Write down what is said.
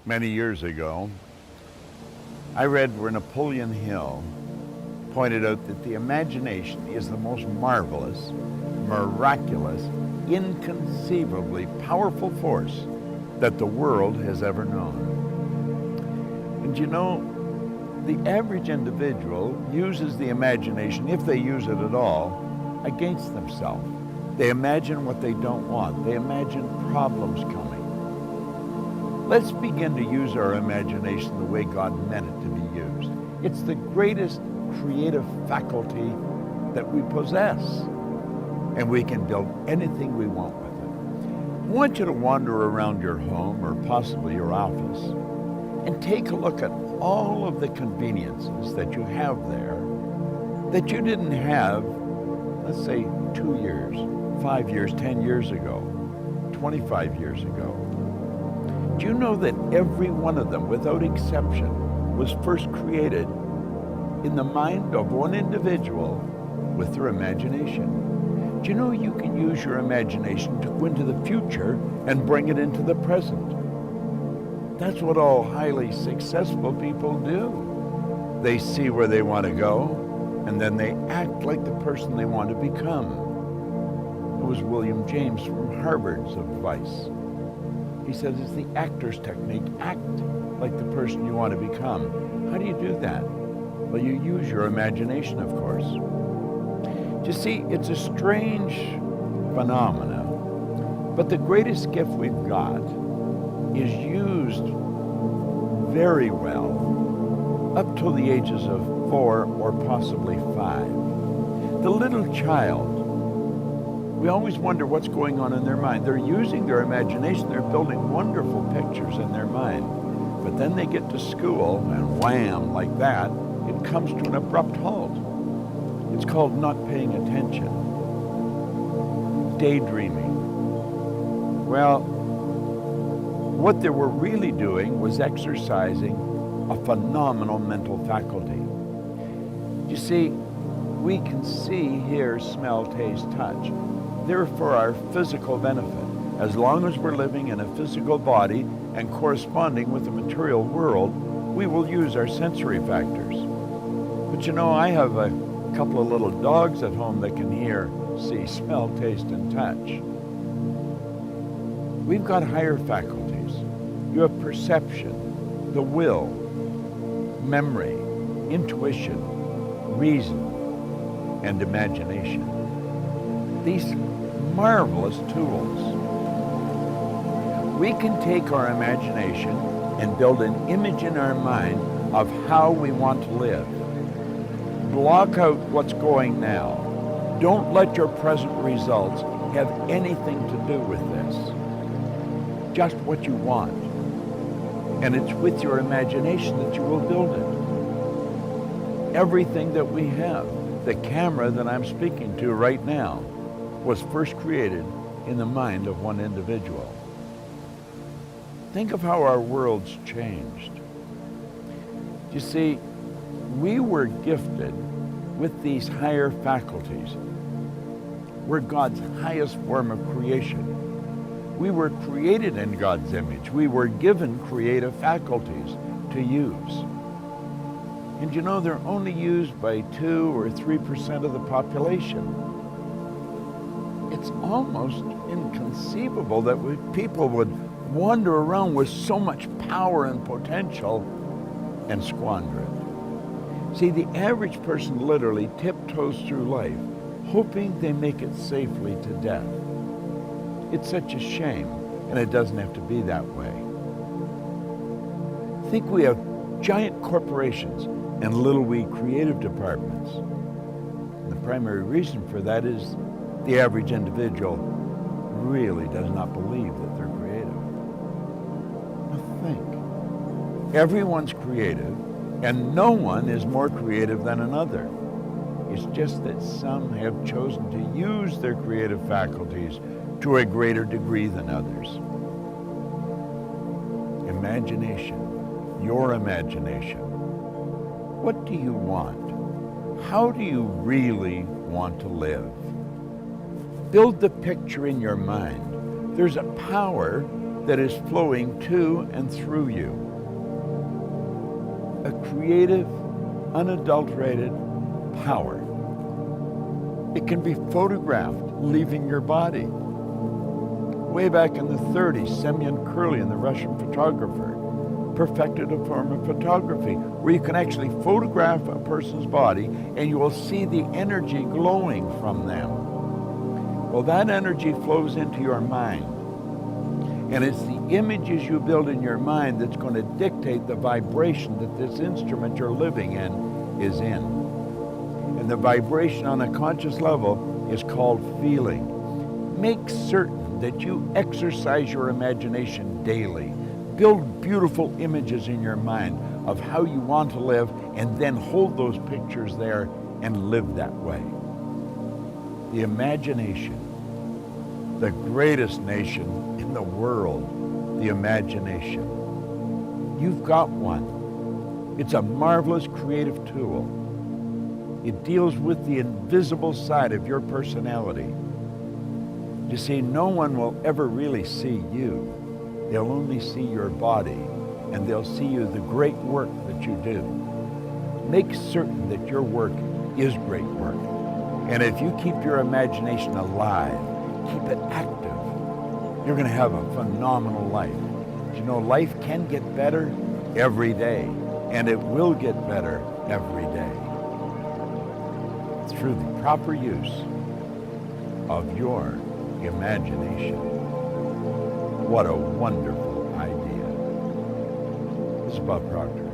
Many years ago, I read where Napoleon Hill pointed out that the imagination is the most marvelous, miraculous, inconceivably powerful force that the world has ever known. And you know, the average individual uses the imagination, if they use it at all, against themselves. They imagine what they don't want. They imagine problems coming. Let's begin to use our imagination the way God meant it to be used. It's the greatest creative faculty that we possess, and we can build anything we want with it. I want you to wander around your home or possibly your office and take a look at all of the conveniences that you have there that you didn't have, let's say, 2 years, 5 years, 10 years ago, 25 years ago. Do you know that every one of them, without exception, was first created in the mind of one individual with their imagination? Do you know you can use your imagination to go into the future and bring it into the present? That's what all highly successful people do. They see where they want to go, and then they act like the person they want to become. It was William James from Harvard's advice. He says it's the actor's technique. Act like the person you want to become. How do you do that? Well, you use your imagination, of course. You see, it's a strange phenomena, but the greatest gift we've got is used very well up till the ages of 4 or possibly 5. The little child, we always wonder what's going on in their mind. They're using their imagination. They're building wonderful pictures in their mind. But then they get to school and wham, like that, it comes to an abrupt halt. It's called not paying attention. Daydreaming. Well, what they were really doing was exercising a phenomenal mental faculty. You see, we can see, hear, smell, taste, touch. They're for our physical benefit. As long as we're living in a physical body and corresponding with the material world, we will use our sensory factors. But you know, I have a couple of little dogs at home that can hear, see, smell, taste, and touch. We've got higher faculties. You have perception, the will, memory, intuition, reason, and imagination. These marvelous tools. We can take our imagination and build an image in our mind of how we want to live. Block out what's going now. Don't let your present results have anything to do with this. Just what you want. And it's with your imagination that you will build it. Everything that we have, the camera that I'm speaking to right now, was first created in the mind of one individual. Think of how our world's changed. You see, we were gifted with these higher faculties. We're God's highest form of creation. We were created in God's image. We were given creative faculties to use. And you know, they're only used by 2 or 3% of the population. It's almost inconceivable that people would wander around with so much power and potential and squander it. See, the average person literally tiptoes through life, hoping they make it safely to death. It's such a shame, and it doesn't have to be that way. Think we have giant corporations and little wee creative departments. And the primary reason for that is the average individual really does not believe that they're creative. Now think. Everyone's creative, and no one is more creative than another. It's just that some have chosen to use their creative faculties to a greater degree than others. Imagination, your imagination. What do you want? How do you really want to live? Build the picture in your mind. There's a power that is flowing to and through you. A creative, unadulterated power. It can be photographed leaving your body. Way back in the 30s, Semyon Kurlin, the Russian photographer, perfected a form of photography where you can actually photograph a person's body and you will see the energy glowing from them. Well, that energy flows into your mind. And it's the images you build in your mind that's going to dictate the vibration that this instrument you're living in is in. And the vibration on a conscious level is called feeling. Make certain that you exercise your imagination daily. Build beautiful images in your mind of how you want to live and then hold those pictures there and live that way. The imagination, the greatest nation in the world, the imagination. You've got one. It's a marvelous creative tool. It deals with the invisible side of your personality. You see, no one will ever really see you. They'll only see your body, and they'll see you the great work that you do. Make certain that your work is great work. And if you keep your imagination alive, keep it active, you're going to have a phenomenal life. You know, life can get better every day, and it will get better every day through the proper use of your imagination. What a wonderful idea. This is Bob Proctor.